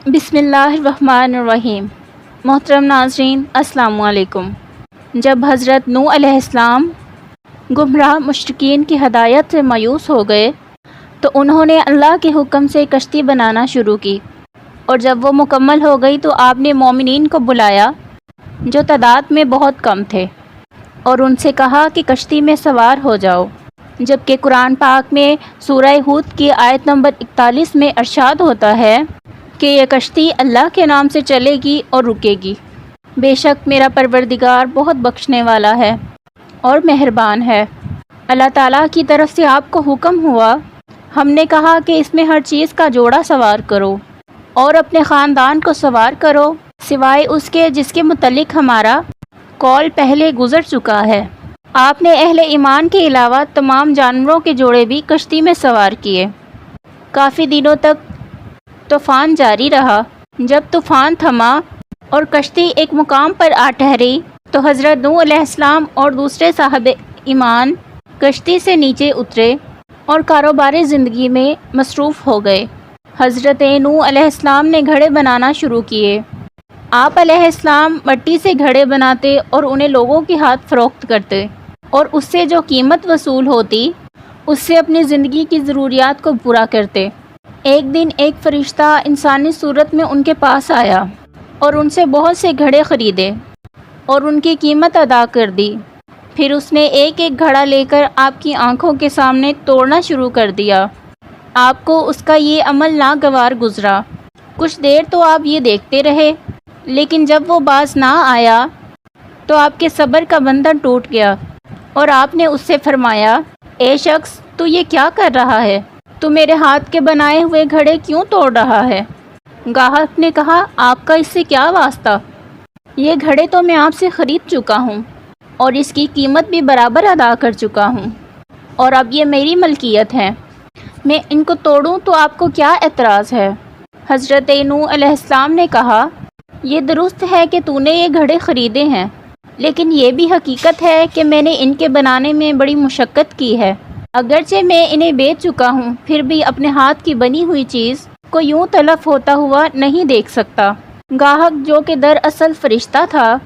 बिस्मिल्लाहिर्रहमानिर्रहीम। मोहतरम नाज़रीन, अस्सलामु अलैकुम। जब हज़रत नूह अलैहिस्सलाम गुमराह मुश्रिकीन की हदायत से मायूस हो गए तो उन्होंने अल्लाह के हुक्म से कश्ती बनाना शुरू की, और जब वो मुकम्मल हो गई तो आपने मोमिनीन को बुलाया जो तादाद में बहुत कम थे, और उनसे कहा कि कश्ती में सवार हो जाओ। जबकि कुरान पाक में सूरह हूद की आयत नंबर 41 में इरशाद होता है कि यह कश्ती अल्लाह के नाम से चलेगी और रुकेगी। बेशक मेरा परवरदिगार बहुत बख्शने वाला है और मेहरबान है। अल्लाह ताला की तरफ से आपको हुक्म हुआ, हमने कहा कि इसमें हर चीज़ का जोड़ा सवार करो और अपने ख़ानदान को सवार करो, सिवाय उसके जिसके मुतल्लिक हमारा कौल पहले गुज़र चुका है। आपने अहले ईमान के अलावा तमाम जानवरों के जोड़े भी कश्ती में सवार किए। काफ़ी दिनों तक तूफ़ान जारी रहा। जब तूफ़ान थमा और कश्ती एक मुकाम पर आ ठहरी तो हज़रत नूह अलैहिस्सलाम और दूसरे साहब ईमान कश्ती से नीचे उतरे और कारोबारी ज़िंदगी में मसरूफ़ हो गए। हज़रत नूह अलैहिस्सलाम ने घड़े बनाना शुरू किए। आप अलैहिस्सलाम मिट्टी से घड़े बनाते और उन्हें लोगों के हाथ फ़रोख्त करते, और उससे जो कीमत वसूल होती उससे अपनी ज़िंदगी की ज़रूरियात को पूरा करते। एक दिन एक फ़रिश्ता इंसानी सूरत में उनके पास आया और उनसे बहुत से घड़े ख़रीदे और उनकी कीमत अदा कर दी। फिर उसने एक एक घड़ा लेकर आपकी आंखों के सामने तोड़ना शुरू कर दिया। आपको उसका ये अमल नागवार गुज़रा। कुछ देर तो आप ये देखते रहे, लेकिन जब वो बाज ना आया तो आपके सब्र का बंधन टूट गया और आपने उससे फरमाया, ए शख्स, तू ये क्या कर रहा है? तू मेरे हाथ के बनाए हुए घड़े क्यों तोड़ रहा है? गाहक ने कहा, आपका इससे क्या वास्ता? ये घड़े तो मैं आपसे ख़रीद चुका हूँ और इसकी कीमत भी बराबर अदा कर चुका हूँ, और अब ये मेरी मलकियत है। मैं इनको तोड़ूँ तो आपको क्या एतराज़ है? हज़रत नूह अलैहिस्सलाम ने कहा, ये दुरुस्त है कि तूने ये घड़े ख़रीदे हैं, लेकिन ये भी हकीकत है कि मैंने इनके बनाने में बड़ी मुशक्क़त की है। अगरचे मैं इन्हें बेच चुका हूँ, फिर भी अपने हाथ की बनी हुई चीज़ को यूँ तलफ होता हुआ नहीं देख सकता। गाहक, जो कि दरअसल फ़रिश्ता था,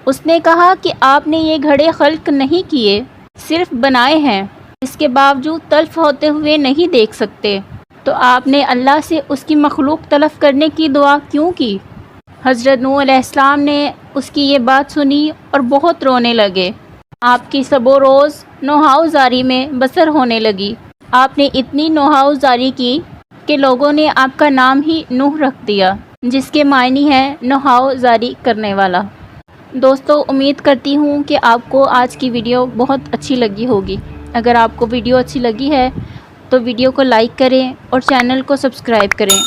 उसने कहा कि आपने ये घड़े खल्क नहीं किए, सिर्फ बनाए हैं, इसके बावजूद तलफ होते हुए नहीं देख सकते, तो आपने अल्लाह से उसकी मखलूक तलफ करने की दुआ क्यों की? हज़रत नूह अलैहिस्सलाम ने उसकी ये बात सुनी और बहुत रोने लगे। आपकी सबो रोज़ नौहाउज़ारी में बसर होने लगी। आपने इतनी नौहाउज़ारी की कि लोगों ने आपका नाम ही नूह रख दिया, जिसके मायने हैं नौहाउज़ारी करने वाला। दोस्तों, उम्मीद करती हूँ कि आपको आज की वीडियो बहुत अच्छी लगी होगी। अगर आपको वीडियो अच्छी लगी है तो वीडियो को लाइक करें और चैनल को सब्सक्राइब करें।